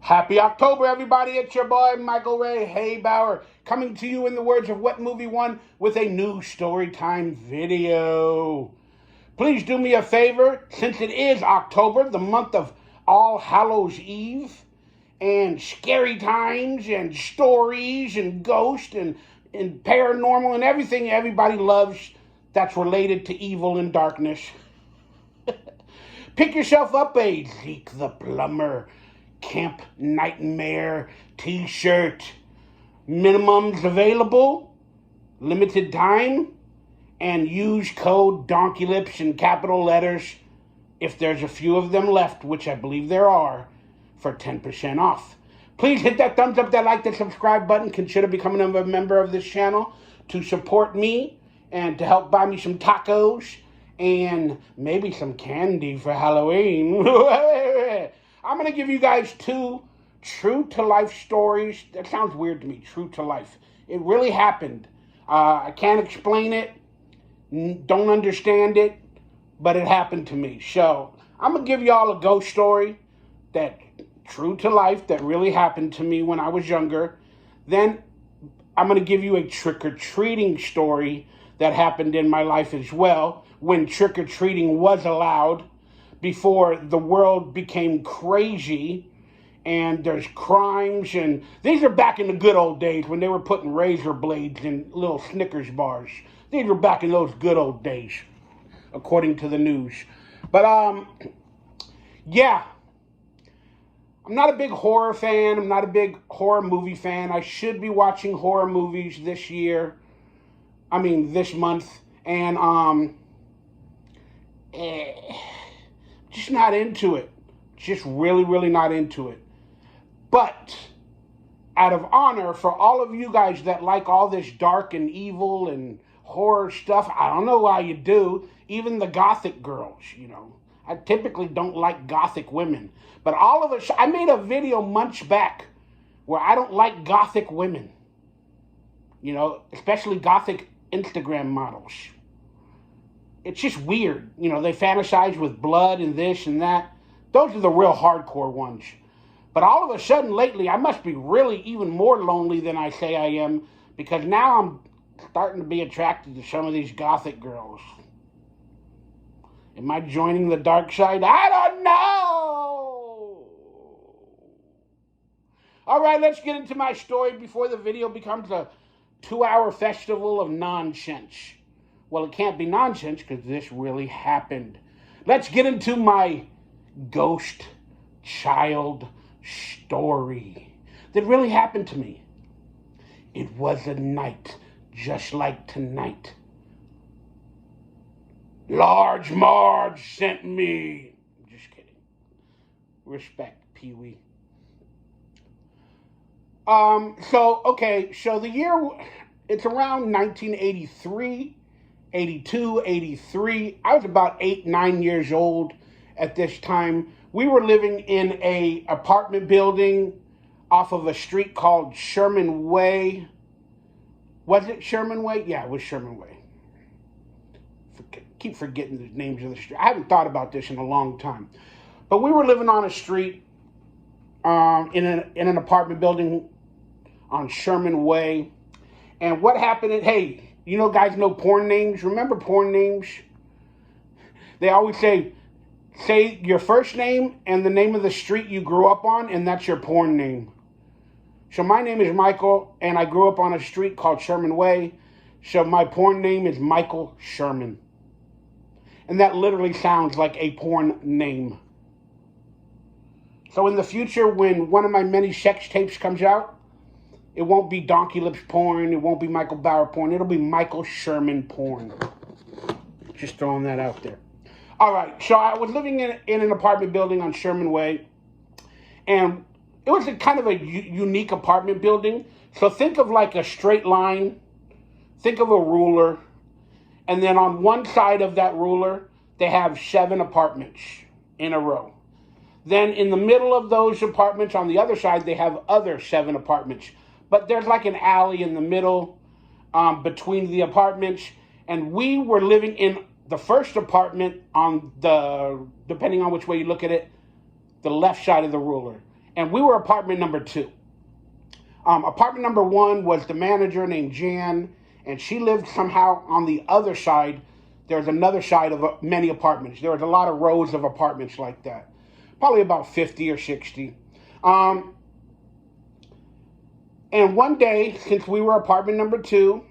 Happy October, everybody. It's your boy, Michael Ray Haybauer, coming to you in the words of What Movie One with a new story time video. Please do me a favor, since it is October, the month of All Hallows Eve, and scary times, and stories, and ghosts, and paranormal, and everything everybody loves that's related to evil and darkness. Pick yourself up a Zeke the Plumber Camp Nightmare t-shirt. Minimums available, limited time, and use code DonkeyLips in capital letters if there's a few of them left, which I believe there are, for 10% off. Please hit that thumbs up, that like, that subscribe button. Consider becoming a member of this channel to support me and to help buy me some tacos and maybe some candy for Halloween. I'm going to give you guys two true-to-life stories. That sounds weird to me, true-to-life. It really happened. I can't explain it, don't understand it, but it happened to me. So I'm going to give y'all a ghost story that true-to-life that really happened to me when I was younger. Then I'm going to give you a trick-or-treating story that happened in my life as well, when trick-or-treating was allowed, before the world became crazy and there's crimes. And these are back in the good old days when they were putting razor blades in little Snickers bars. These were back in those good old days, according to the news. But, yeah. I'm not a big horror fan. I'm not a big horror movie fan. I should be watching horror movies this month. And, just not into it. Just really not into it. But out of honor for all of you guys that like all this dark and evil and horror stuff, I don't know why you do. Even the gothic girls, I typically don't like gothic women. But all of us, I made a video months back where I don't like gothic women. Especially gothic Instagram models. It's just weird. They fantasize with blood and this and that. Those are the real hardcore ones. But all of a sudden lately, I must be really even more lonely than I say I am, because now I'm starting to be attracted to some of these gothic girls. Am I joining the dark side? I don't know. All right, let's get into my story before the video becomes a 2-hour festival of nonsense. Well, it can't be nonsense because this really happened. Let's get into my ghost child story that really happened to me. It was a night just like tonight. Large Marge sent me. Just kidding. Respect, Pee-wee. So the year, it's around 1983. 82, 83. I was about 8, 9 years old at this time. We were living in a apartment building off of a street called Sherman Way. Was it Sherman Way? Yeah, it was Sherman Way. Keep forgetting the names of the street. I haven't thought about this in a long time. But we were living on a street in an apartment building on Sherman Way. And what happened, guys know porn names? Remember porn names? They always say your first name and the name of the street you grew up on, and that's your porn name. So my name is Michael, and I grew up on a street called Sherman Way. So my porn name is Michael Sherman. And that literally sounds like a porn name. So in the future, when one of my many sex tapes comes out, it won't be DonkeyLips porn. It won't be Michael Bauer porn. It'll be Michael Sherman porn. Just throwing that out there. All right. So I was living in an apartment building on Sherman Way. And it was a kind of a unique apartment building. So think of like a straight line. Think of a ruler. And then on one side of that ruler, they have 7 apartments in a row. Then in the middle of those apartments, on the other side, they have other 7 apartments. But there's like an alley in the middle between the apartments. And we were living in the first apartment on the, depending on which way you look at it, the left side of the ruler. And we were apartment number 2. Apartment number 1 was the manager named Jan, and she lived somehow on the other side. There's another side of many apartments. There was a lot of rows of apartments like that. Probably about 50 or 60. And one day, since we were apartment number 2,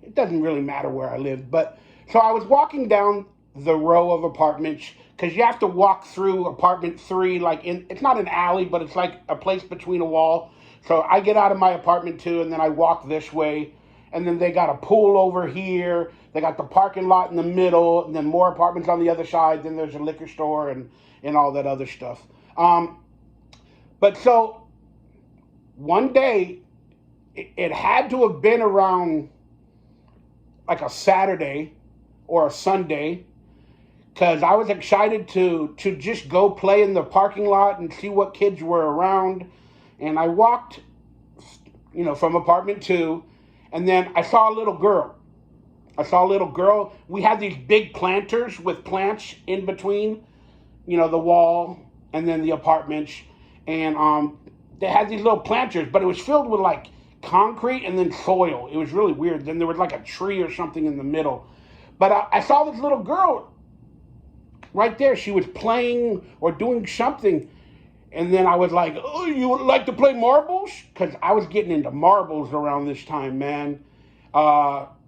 it doesn't really matter where I lived, but so I was walking down the row of apartments, because you have to walk through apartment 3, it's not an alley, but it's like a place between a wall. So I get out of my apartment 2, and then I walk this way, and then they got a pool over here, they got the parking lot in the middle, and then more apartments on the other side, then there's a liquor store and all that other stuff. But so one day, it had to have been around like a Saturday or a Sunday, because I was excited to just go play in the parking lot and see what kids were around. And I walked, from apartment 2, and then I saw a little girl. We had these big planters with plants in between, the wall and then the apartments. And they had these little planters, but it was filled with like concrete and then soil. It was really weird. Then there was like a tree or something in the middle. But I saw this little girl right there. She was playing or doing something. And then I was like, oh, you would like to play marbles? Because I was getting into marbles around this time, man.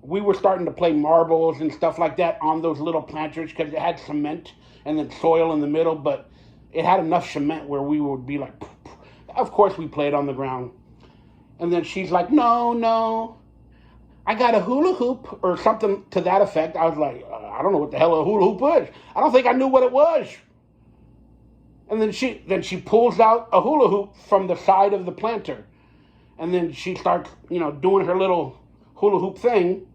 We were starting to play marbles and stuff like that on those little planters, because it had cement and then soil in the middle. But it had enough cement where we would be like, poof, poof. Of course we played on the ground. And then she's like, no, I got a hula hoop or something to that effect. I was like, I don't know what the hell a hula hoop is. I don't think I knew what it was. And then she pulls out a hula hoop from the side of the planter. And then she starts, doing her little hula hoop thing.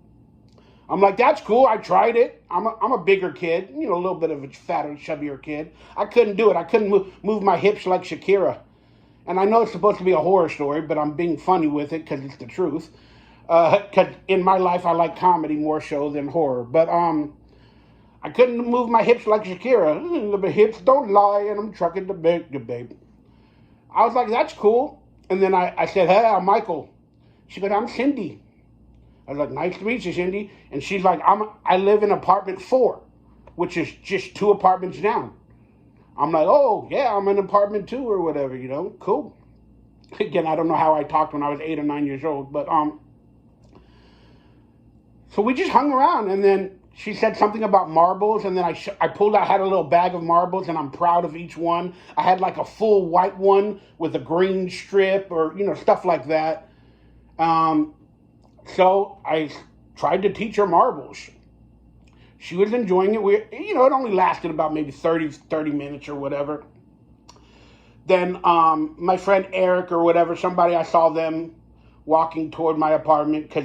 I'm like, that's cool. I tried it. I'm a bigger kid, a little bit of a fatter, chubbier kid. I couldn't do it. I couldn't move my hips like Shakira. And I know it's supposed to be a horror story, but I'm being funny with it because it's the truth. Because in my life, I like comedy more so than horror. But I couldn't move my hips like Shakira. The hips don't lie, and I'm trucking the babe. I was like, that's cool. And then I said, hey, I'm Michael. She goes, I'm Cindy. I was like, nice to meet you, Cindy. And she's like, I live in apartment 4, which is just 2 apartments down. I'm like, oh, yeah, I'm in apartment 2 or whatever, cool. Again, I don't know how I talked when I was 8 or 9 years old, but so we just hung around, and then she said something about marbles, and then I pulled out, had a little bag of marbles, and I'm proud of each one. I had like a full white one with a green strip or, stuff like that. So I tried to teach her marbles. She was enjoying it. It only lasted about maybe 30 minutes or whatever. Then my friend Eric or whatever, somebody, I saw them walking toward my apartment, because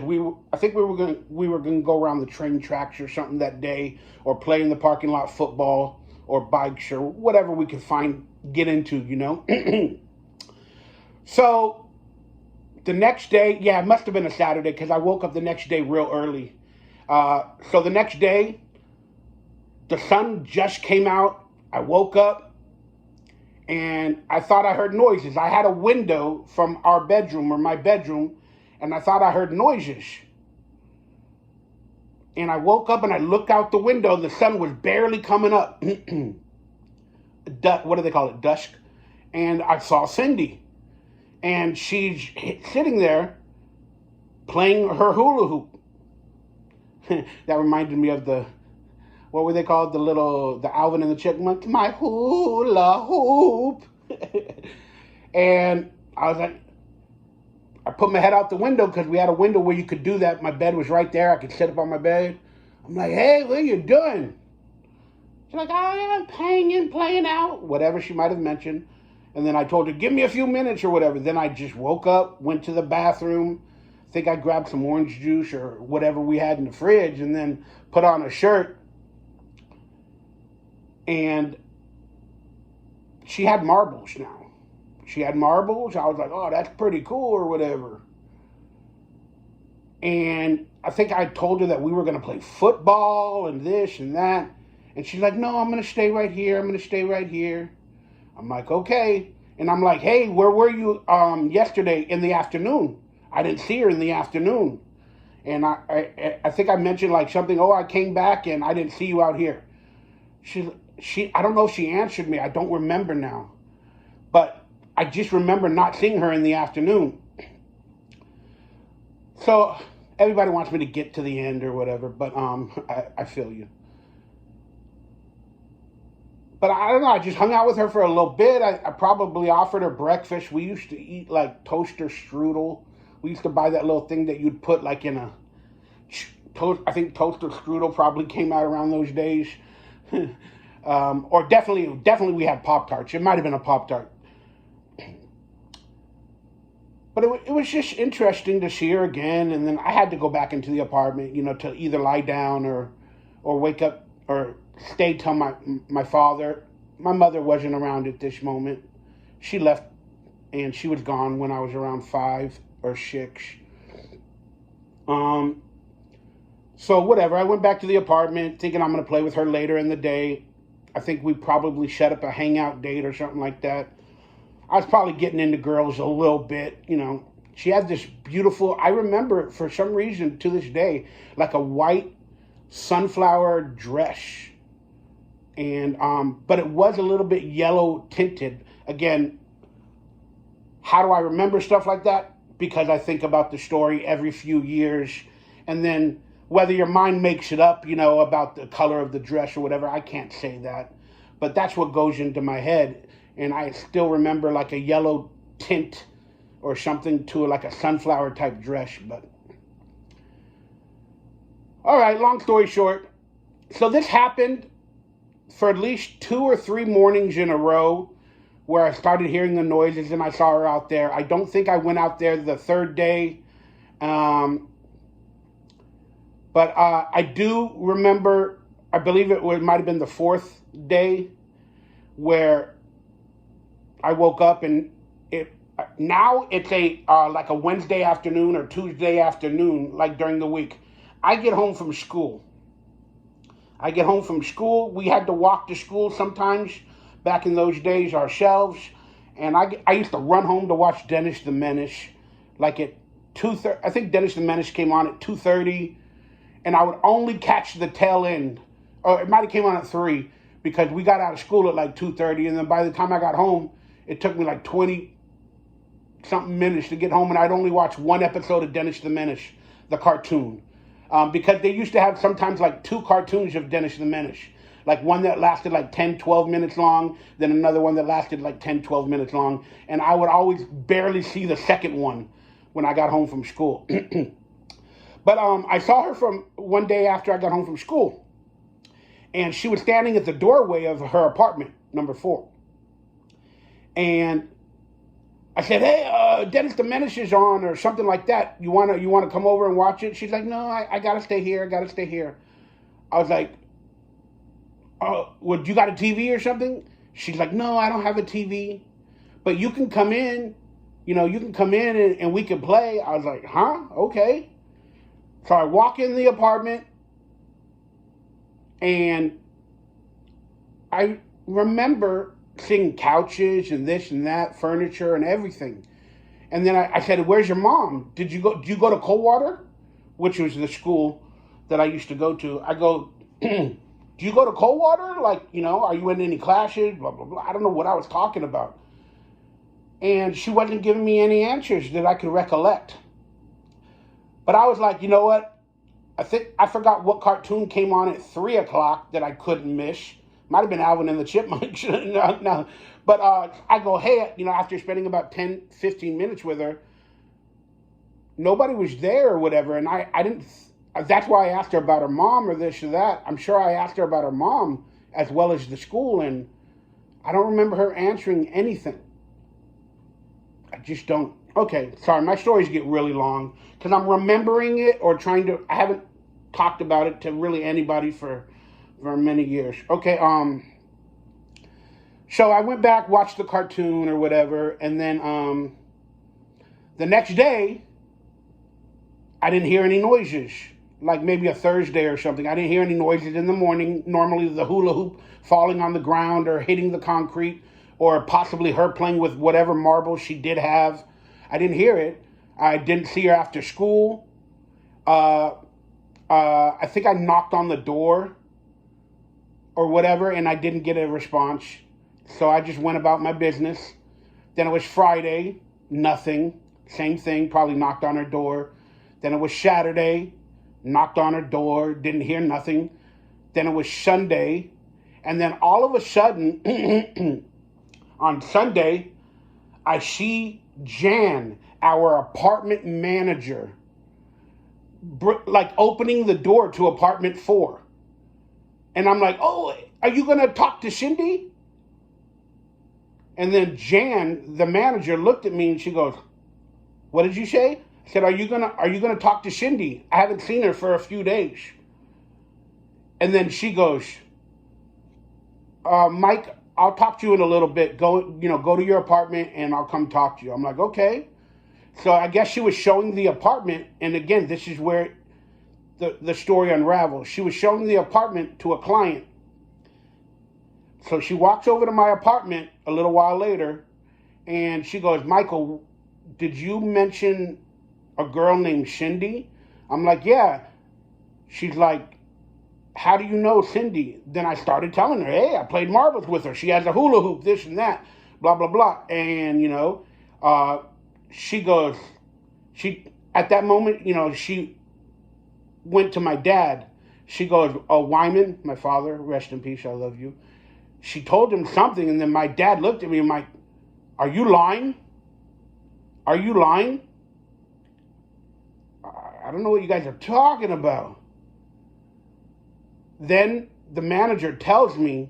I think we were gonna go around the train tracks or something that day, or play in the parking lot football or bikes or whatever we could get into. So the next day, it must have been a Saturday, because I woke up the next day real early. So the next day, the sun just came out. I woke up and I thought I heard noises. I had a window from our bedroom or my bedroom, and I thought I heard noises. And I woke up and I looked out the window. The sun was barely coming up. What do they call it? Dusk. And I saw Cindy. And she's sitting there playing her hula hoop. That reminded me of what were they called? The Alvin and the Chipmunks. My hula hoop. And I was like, I put my head out the window, because we had a window where you could do that. My bed was right there. I could sit up on my bed. I'm like, hey, what are you doing? She's like, I am playing out. Whatever she might have mentioned. And then I told her, give me a few minutes or whatever. Then I just woke up, went to the bathroom. I think I grabbed some orange juice or whatever we had in the fridge, and then put on a shirt. And she had marbles now. She had marbles. I was like, oh, that's pretty cool or whatever. And I think I told her that we were going to play football and this and that. And she's like, no, I'm going to stay right here. I'm like, okay. And I'm like, hey, where were you yesterday in the afternoon? I didn't see her in the afternoon. And I think I mentioned like something, oh, I came back and I didn't see you out here. I don't know if she answered me. I don't remember now. But I just remember not seeing her in the afternoon. So everybody wants me to get to the end or whatever, but I feel you. But I don't know, I just hung out with her for a little bit. I probably offered her breakfast. We used to eat like toaster strudel. We used to buy that little thing that you'd put like in a toast. I think toaster strudel probably came out around those days. Or definitely we had Pop-Tarts. It might have been a Pop-Tart. But it was just interesting to see her again. And then I had to go back into the apartment, to either lie down or wake up or stay till my mother wasn't around at this moment. She left and she was gone when I was around 5 or 6. So whatever, I went back to the apartment thinking I'm going to play with her later in the day. I think we probably set up a hangout date or something like that. I was probably getting into girls a little bit, She had this beautiful, I remember it for some reason to this day, like a white sunflower dress. And, but it was a little bit yellow tinted. Again, how do I remember stuff like that? Because I think about the story every few years. And then whether your mind makes it up, about the color of the dress or whatever, I can't say that. But that's what goes into my head. And I still remember like a yellow tint or something to like a sunflower type dress. But all right, long story short. So this happened for at least 2 or 3 mornings in a row where I started hearing the noises and I saw her out there. I don't think I went out there the 3rd day. But I do remember, I believe it might have been the 4th day where I woke up and now it's like a Wednesday afternoon or Tuesday afternoon, like during the week. I get home from school. We had to walk to school sometimes back in those days ourselves. And I used to run home to watch Dennis the Menace. Like at 2:30, I think Dennis the Menace came on at 2:30. And I would only catch the tail end. Or it might have came on at 3 because we got out of school at like 2:30. And then by the time I got home, it took me like 20-something minutes to get home. And I'd only watch one episode of Dennis the Menace, the cartoon. Because they used to have sometimes like 2 cartoons of Dennis the Menace. Like one that lasted like 10, 12 minutes long, then another one that lasted like 10, 12 minutes long. And I would always barely see the second one when I got home from school. But I saw her from one day after I got home from school. And she was standing at the doorway of her apartment, number 4. And I said, hey, Dennis the Menace is on or something like that. You wanna come over and watch it? She's like, no, I gotta stay here. I was like, well, you got a TV or something? She's like, no, I don't have a TV. But you can come in, and we can play. I was like, huh? Okay. So I walk in the apartment and I remember seeing couches and this and that, furniture and everything. And then I said, where's your mom? Do you go to Coldwater? Which was the school that I used to go to. I go, do you go to Coldwater? Like, are you in any classes? Blah, blah, blah. I don't know what I was talking about. And she wasn't giving me any answers that I could recollect. But I was like, you know what? I think I forgot what cartoon came on at 3 o'clock that I couldn't miss. Might have been Alvin and the Chipmunks. No. But I go, hey, after spending about 10, 15 minutes with her, nobody was there or whatever. And I didn't, that's why I asked her about her mom or this or that. I'm sure I asked her about her mom as well as the school. And I don't remember her answering anything. I just don't. Okay, sorry, my stories get really long because I'm remembering it or I haven't talked about it to really anybody for many years. Okay, so I went back, watched the cartoon or whatever, and then the next day, I didn't hear any noises, like maybe a Thursday or something. I didn't hear any noises in the morning, normally the hula hoop falling on the ground or hitting the concrete or possibly her playing with whatever marbles she did have. I didn't hear it. I didn't see her after school. I think I knocked on the door or whatever, and I didn't get a response. So I just went about my business. Then it was Friday, nothing. Same thing, probably knocked on her door. Then it was Saturday, knocked on her door, didn't hear nothing. Then it was Sunday. And then all of a sudden, on Sunday, I see Jan, our apartment manager, like opening the door to apartment 4. And I'm like, oh, are you going to talk to Cindy? And then Jan, the manager, looked at me and she goes, what did you say? I said, are you gonna talk to Cindy? I haven't seen her for a few days. And then she goes, Mike, I'll talk to you in a little bit. Go to your apartment and I'll come talk to you. I'm like, okay. So I guess she was showing the apartment. And again, this is where the story unravels. She was showing the apartment to a client. So she walks over to my apartment a little while later and she goes, Michael, did you mention a girl named Cindy? I'm like, yeah. She's like, how do you know Cindy? Then I started telling her, hey, I played marbles with her. She has a hula hoop, this and that, blah, blah, blah. And, she goes, at that moment, she went to my dad. She goes, oh, Wyman, my father, rest in peace, I love you. She told him something, and then my dad looked at me and I'm like, are you lying? Are you lying? I don't know what you guys are talking about. Then the manager tells me,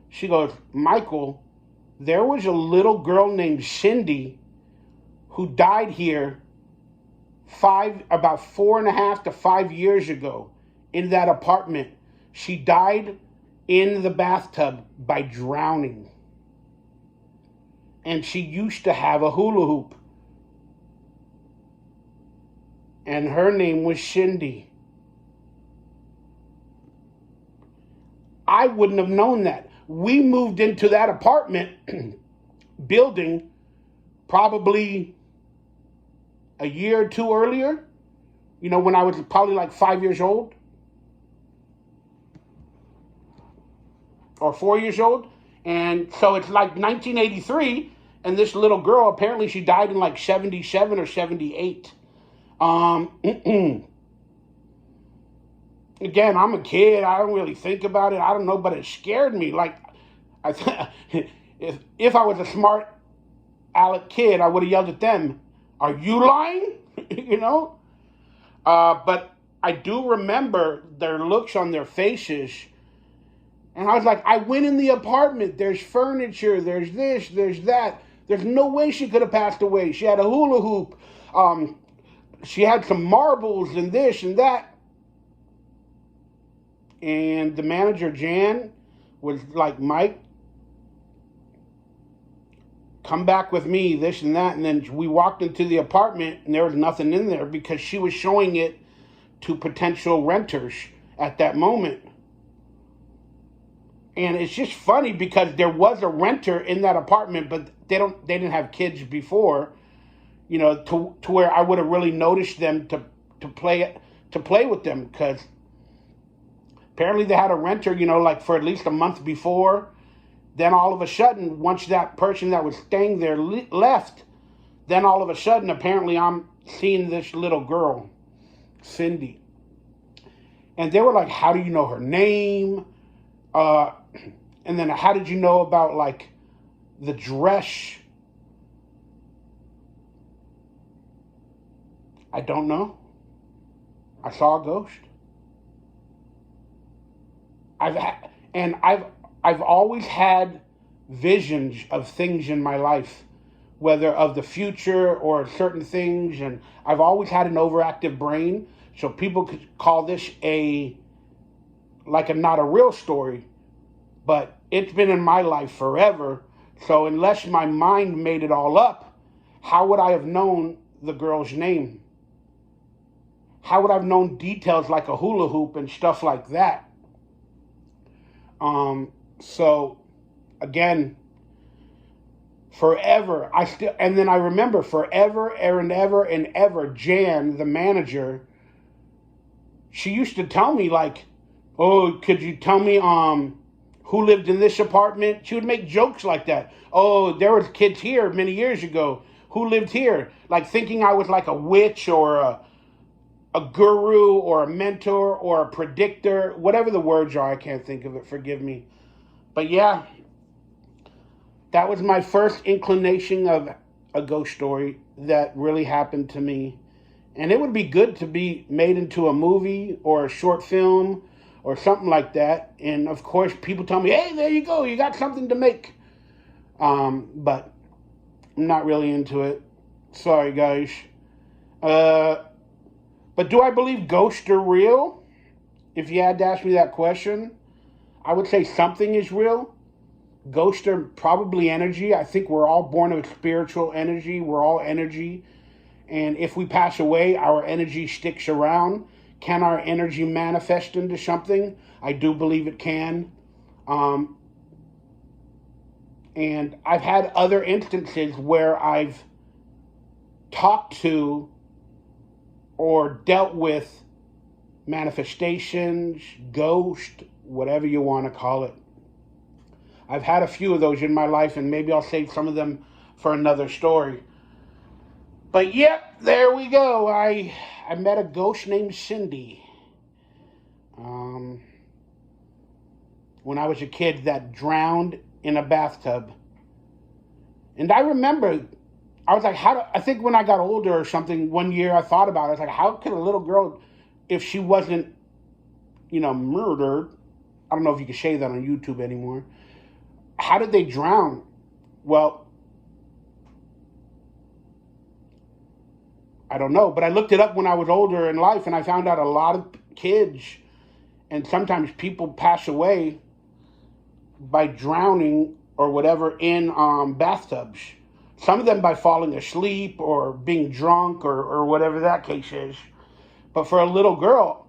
she goes, Michael, there was a little girl named Cindy who died here about 4.5 to 5 years ago in that apartment. She died in the bathtub by drowning. And she used to have a hula hoop. And her name was Cindy. I wouldn't have known that. We moved into that apartment building probably a year or two earlier, when I was probably like 5 years old or 4 years old. And so it's like 1983, and this little girl, apparently she died in like 77 or 78. Again, I'm a kid. I don't really think about it. I don't know, but it scared me. Like, if I was a smart aleck kid, I would have yelled at them, are you lying? But I do remember their looks on their faces. And I was like, I went in the apartment. There's furniture. There's this. There's that. There's no way she could have passed away. She had a hula hoop. She had some marbles and this and that. And the manager, Jan, was like, Mike, come back with me, this and that. And then we walked into the apartment and there was nothing in there because she was showing it to potential renters at that moment. And it's just funny because there was a renter in that apartment, but they didn't have kids before, to where I would have really noticed them to play with them, because apparently they had a renter, like for at least a month before. Then all of a sudden, once that person that was staying there left, then all of a sudden, apparently I'm seeing this little girl, Cindy. And they were like, how do you know her name? And then how did you know about like the dress? I don't know. I saw a ghost. I've always had visions of things in my life, whether of the future or certain things, and I've always had an overactive brain, so people could call this not a real story, but it's been in my life forever. So unless my mind made it all up, how would I have known the girl's name? How would I have known details like a hula hoop and stuff like that? So, again, forever. And then I remember forever and ever and ever, Jan, the manager, she used to tell me like, oh, could you tell me who lived in this apartment? She would make jokes like that. Oh, there was kids here many years ago. Who lived here? Like thinking I was like a witch or a guru or a mentor or a predictor, whatever the words are. I can't think of it. Forgive me. But yeah, that was my first inclination of a ghost story that really happened to me. And it would be good to be made into a movie or a short film or something like that. And of course, people tell me, hey, there you go, you got something to make. But I'm not really into it. Sorry, guys. But do I believe ghosts are real? If you had to ask me that question, I would say something is real. Ghosts are probably energy. I think we're all born of spiritual energy. We're all energy. And if we pass away, our energy sticks around. Can our energy manifest into something? I do believe it can. And I've had other instances where I've talked to or dealt with manifestations, ghost, whatever you want to call it. I've had a few of those in my life, and maybe I'll save some of them for another story. But yep, there we go. I met a ghost named Cindy when I was a kid that drowned in a bathtub. And I remember, I was like, I think when I got older or something, one year I thought about it. I was like, how could a little girl, if she wasn't, murdered, I don't know if you can say that on YouTube anymore, how did they drown? Well, I don't know, but I looked it up when I was older in life, and I found out a lot of kids and sometimes people pass away by drowning or whatever in bathtubs. Some of them by falling asleep or being drunk or whatever that case is. But for a little girl,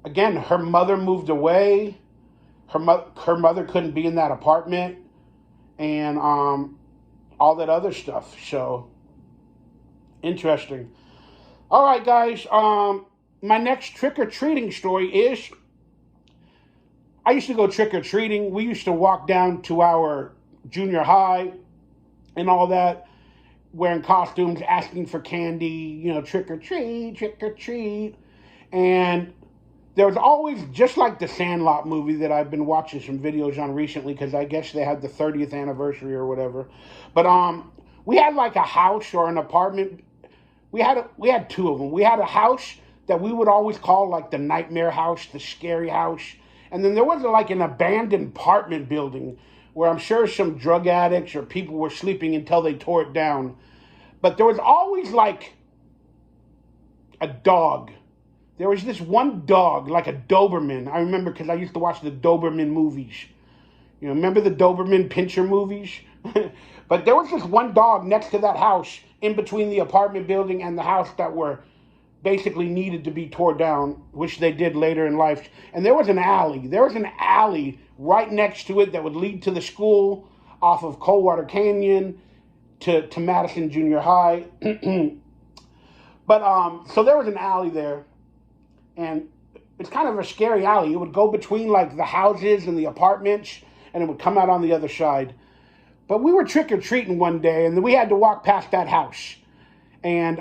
again, her mother moved away. Her mother couldn't be in that apartment and all that other stuff. So, interesting. All right, guys. My next trick-or-treating story is, I used to go trick-or-treating. We used to walk down to our junior high and all that, wearing costumes, asking for candy, trick-or-treat, trick-or-treat. And there was always, just like the Sandlot movie that I've been watching some videos on recently, because I guess they had the 30th anniversary or whatever. But we had like a house or an apartment. We had two of them. We had a house that we would always call like the nightmare house, the scary house. And then there was like an abandoned apartment building where I'm sure some drug addicts or people were sleeping until they tore it down. But there was always like a dog. There was this one dog, like a Doberman. I remember because I used to watch the Doberman movies. Remember the Doberman Pinscher movies? But there was this one dog next to that house, in between the apartment building and the house, that were basically needed to be torn down, which they did later in life. And there was an alley. There was an alley right next to it that would lead to the school off of Coldwater Canyon to Madison Junior High. But so there was an alley there, and it's kind of a scary alley. It would go between like the houses and the apartments, and it would come out on the other side. But we were trick-or-treating one day, and then we had to walk past that house. And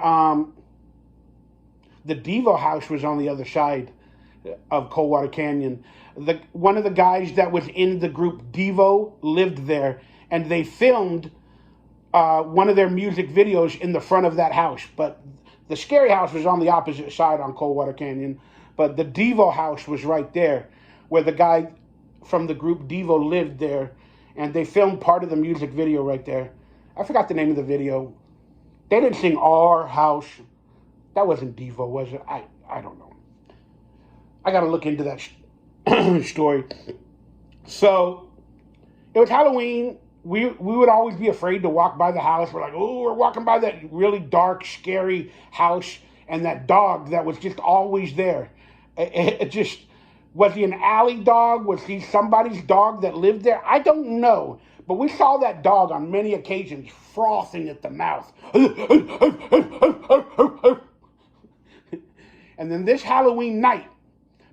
the Devo house was on the other side of Coldwater Canyon. One of the guys that was in the group Devo lived there, and they filmed one of their music videos in the front of that house. But the scary house was on the opposite side on Coldwater Canyon, but the Devo house was right there, where the guy from the group Devo lived there, and they filmed part of the music video right there. I forgot the name of the video. They didn't sing Our House. That wasn't Devo, was it? I don't know. I got to look into that story. So, it was Halloween. We would always be afraid to walk by the house. We're like, oh, we're walking by that really dark, scary house, and that dog that was just always there. It just, was he an alley dog? Was he somebody's dog that lived there? I don't know. But we saw that dog on many occasions frothing at the mouth. And then this Halloween night,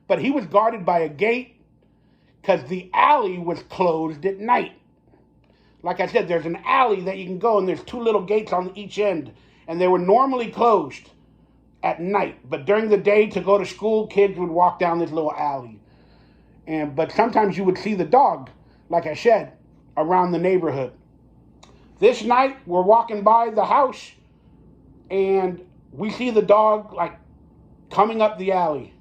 but he was guarded by a gate because the alley was closed at night. Like I said, there's an alley that you can go, and there's 2 little gates on each end, and they were normally closed at night. But during the day, to go to school, kids would walk down this little alley. But sometimes you would see the dog, like I said, around the neighborhood. This night, we're walking by the house, and we see the dog, like, coming up the alley.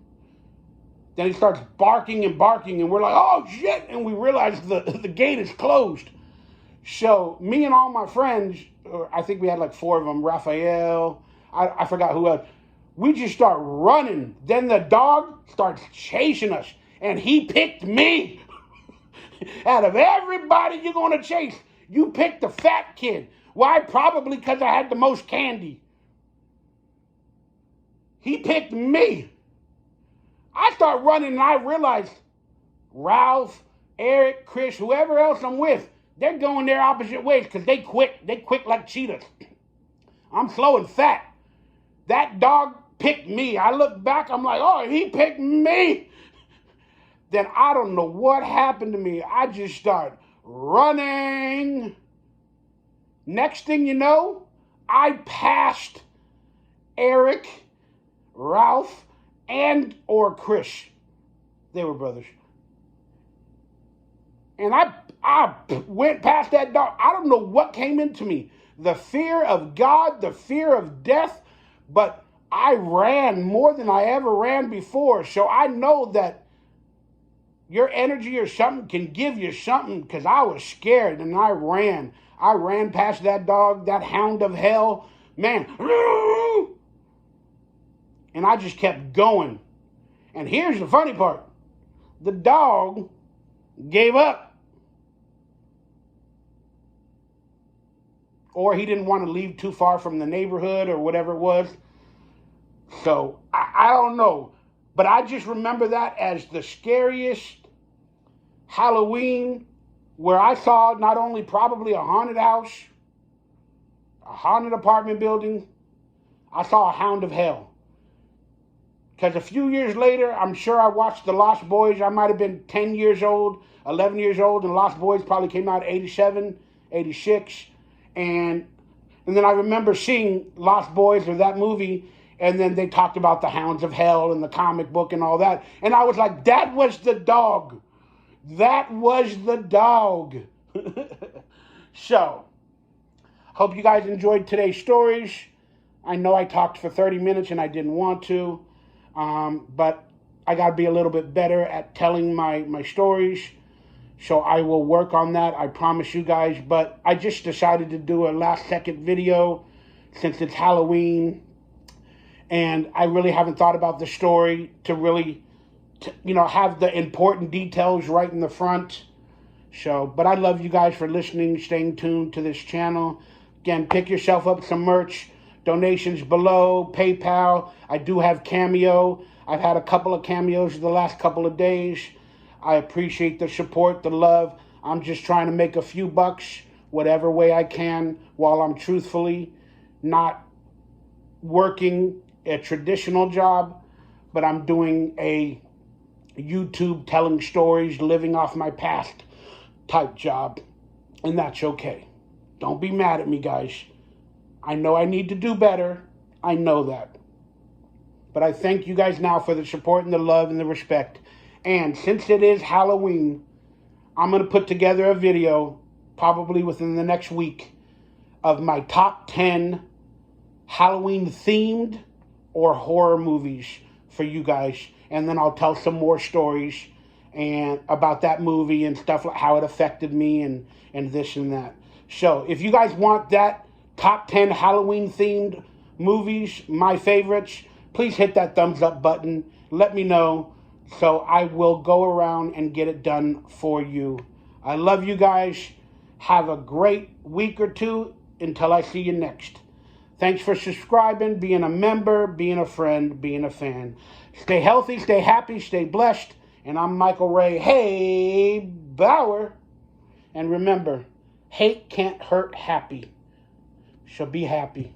Then he starts barking, and we're like, oh, shit, and we realize the gate is closed. So me and all my friends, I think we had like 4 of them, Raphael, I forgot who else, we just start running. Then the dog starts chasing us, and he picked me. Out of everybody you're going to chase, you picked the fat kid. Why? Probably because I had the most candy. He picked me. I start running, and I realize Ralph, Eric, Chris, whoever else I'm with, they're going their opposite ways because they quick. They quick like cheetahs. I'm slow and fat. That dog picked me. I look back, I'm like, oh, he picked me. Then I don't know what happened to me. I just start running. Next thing you know, I passed Eric, Ralph, or Chris. They were brothers. And I went past that dog. I don't know what came into me. The fear of God, the fear of death. But I ran more than I ever ran before. So I know that your energy or something can give you something, because I was scared and I ran. I ran past that dog, that hound of hell. Man. And I just kept going. And here's the funny part. The dog gave up. Or he didn't want to leave too far from the neighborhood or whatever it was. So, I don't know. But I just remember that as the scariest Halloween, where I saw not only probably a haunted house, a haunted apartment building, I saw a hound of hell. Because a few years later, I'm sure I watched The Lost Boys. I might have been 10 years old, 11 years old, and Lost Boys probably came out 87, 86. And then I remember seeing Lost Boys, or that movie, and then they talked about the Hounds of Hell and the comic book and all that. And I was like, that was the dog. That was the dog. So, hope you guys enjoyed today's stories. I know I talked for 30 minutes and I didn't want to. But I got to be a little bit better at telling my stories. So I will work on that, I promise you guys. But I just decided to do a last second video since it's Halloween. And I really haven't thought about the story to really, have the important details right in the front. So, but I love you guys for listening, staying tuned to this channel. Again, pick yourself up some merch. Donations below, PayPal. I do have Cameo. I've had a couple of cameos the last couple of days. I appreciate the support, the love. I'm just trying to make a few bucks, whatever way I can, while I'm truthfully not working a traditional job, but I'm doing a YouTube telling stories, living off my past type job, and that's okay. Don't be mad at me, guys. I know I need to do better. I know that. But I thank you guys now for the support and the love and the respect. And since it is Halloween, I'm going to put together a video, probably within the next week, of my top 10 Halloween-themed or horror movies for you guys. And then I'll tell some more stories and about that movie and stuff, like how it affected me and this and that. So if you guys want that top 10 Halloween-themed movies, my favorites, please hit that thumbs up button. Let me know, so I will go around and get it done for you. I love you guys. Have a great week or two until I see you next. Thanks for subscribing, being a member, being a friend, being a fan. Stay healthy, stay happy, stay blessed. And I'm Michael Ray. Hey, Bauer. And remember, Hate can't hurt happy. So be happy.